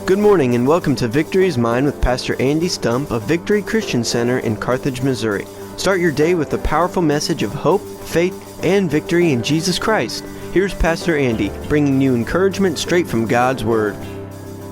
Good morning and welcome to Victory is Mine with Pastor Andy Stump of Victory Christian Center in Carthage, Missouri. Start your day with a powerful message of hope, faith, and victory in Jesus Christ. Here's Pastor Andy, bringing you encouragement straight from God's Word.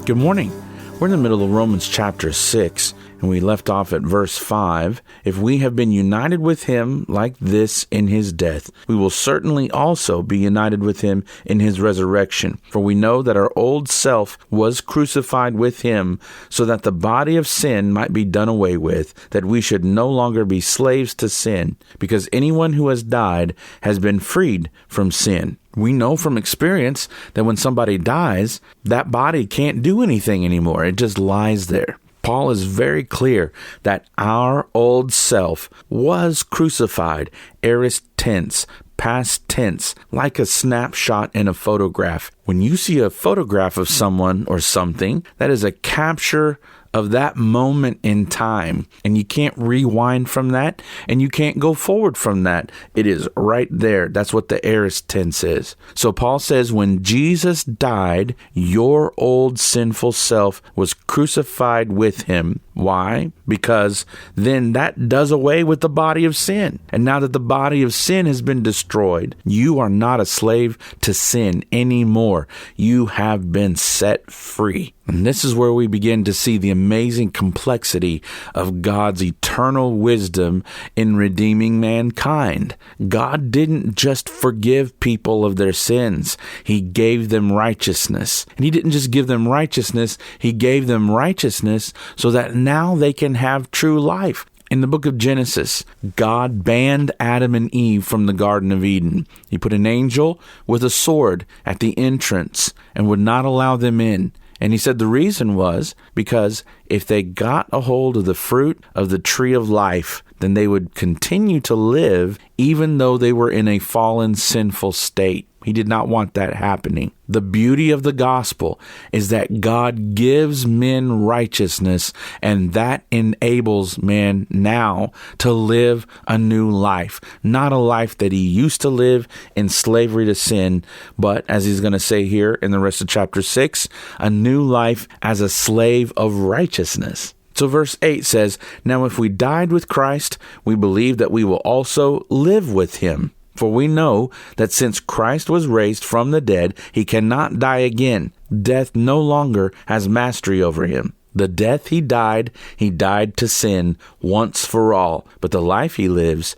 Good morning. We're in the middle of Romans chapter 6, and we left off at verse 5. If we have been united with him like this in his death, we will certainly also be united with him in his resurrection. For we know that our old self was crucified with him, so that the body of sin might be done away with, that we should no longer be slaves to sin, because anyone who has died has been freed from sin. We know from experience that when somebody dies, that body can't do anything anymore. It just lies there. Paul is very clear that our old self was crucified, aorist tense, past tense, like a snapshot in a photograph. When you see a photograph of someone or something, that is a capture of that moment in time, and you can't rewind from that, and you can't go forward from that. It is right there. That's what the aorist tense is. So Paul says, when Jesus died, your old sinful self was crucified with him. Why? Because then that does away with the body of sin. And now that the body of sin has been destroyed, you are not a slave to sin anymore. You have been set free. And this is where we begin to see the amazing complexity of God's eternal wisdom in redeeming mankind. God didn't just forgive people of their sins. He gave them righteousness. And he didn't just give them righteousness. He gave them righteousness so that now they can have true life. In the book of Genesis, God banned Adam and Eve from the Garden of Eden. He put an angel with a sword at the entrance and would not allow them in. And he said the reason was because if they got a hold of the fruit of the tree of life, then they would continue to live even though they were in a fallen, sinful state. He did not want that happening. The beauty of the gospel is that God gives men righteousness, and that enables man now to live a new life. Not a life that he used to live in slavery to sin, but as he's going to say here in the rest of chapter 6, a new life as a slave of righteousness. So verse 8 says, now if we died with Christ, we believe that we will also live with him. For we know that since Christ was raised from the dead, he cannot die again. Death no longer has mastery over him. The death he died to sin once for all. But the life he lives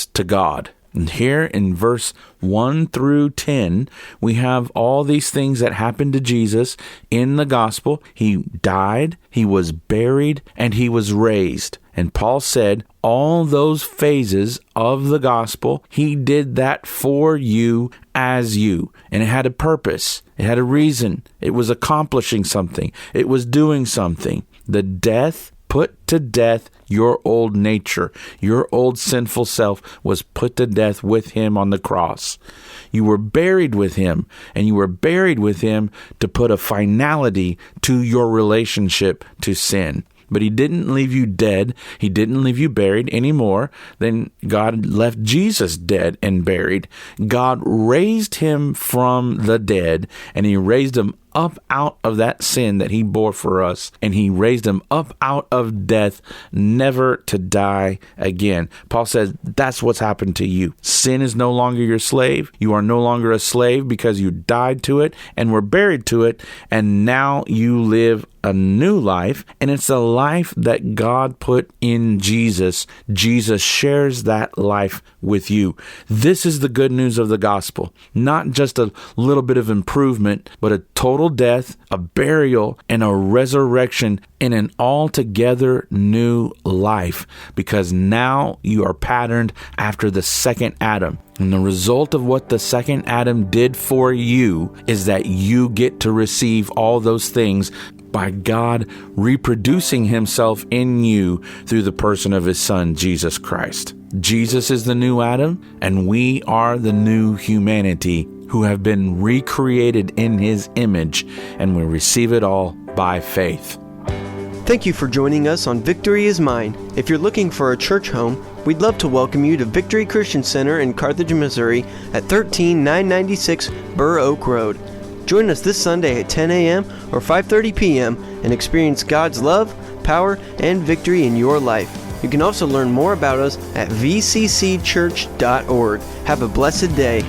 to God. And here in verse 1 through 10, we have all these things that happened to Jesus in the gospel. He died, he was buried, and he was raised. And Paul said all those phases of the gospel, he did that for you as you. And it had a purpose. It had a reason. It was accomplishing something. It was doing something. The death put to death your old nature. Your old sinful self was put to death with him on the cross. You were buried with him, and you were buried with him to put a finality to your relationship to sin. But he didn't leave you dead. He didn't leave you buried anymore. Then God left Jesus dead and buried. God raised him from the dead, and he raised him up out of that sin that he bore for us, and he raised him up out of death, never to die again. Paul says that's what's happened to you. Sin is no longer your slave. You are no longer a slave because you died to it and were buried to it, and now you live a new life, and it's a life that God put in Jesus. Jesus shares that life with you. This is the good news of the gospel. Not just a little bit of improvement, but a total death, a burial, and a resurrection in an altogether new life, because now you are patterned after the second Adam. And the result of what the second Adam did for you is that you get to receive all those things by God reproducing himself in you through the person of his son, Jesus Christ. Jesus is the new Adam, and we are the new humanity who have been recreated in his image, and we receive it all by faith. Thank you for joining us on Victory is Mine. If you're looking for a church home, we'd love to welcome you to Victory Christian Center in Carthage, Missouri at 13996 Burr Oak Road. Join us this Sunday at 10 a.m. or 5:30 p.m. and experience God's love, power, and victory in your life. You can also learn more about us at vccchurch.org. Have a blessed day.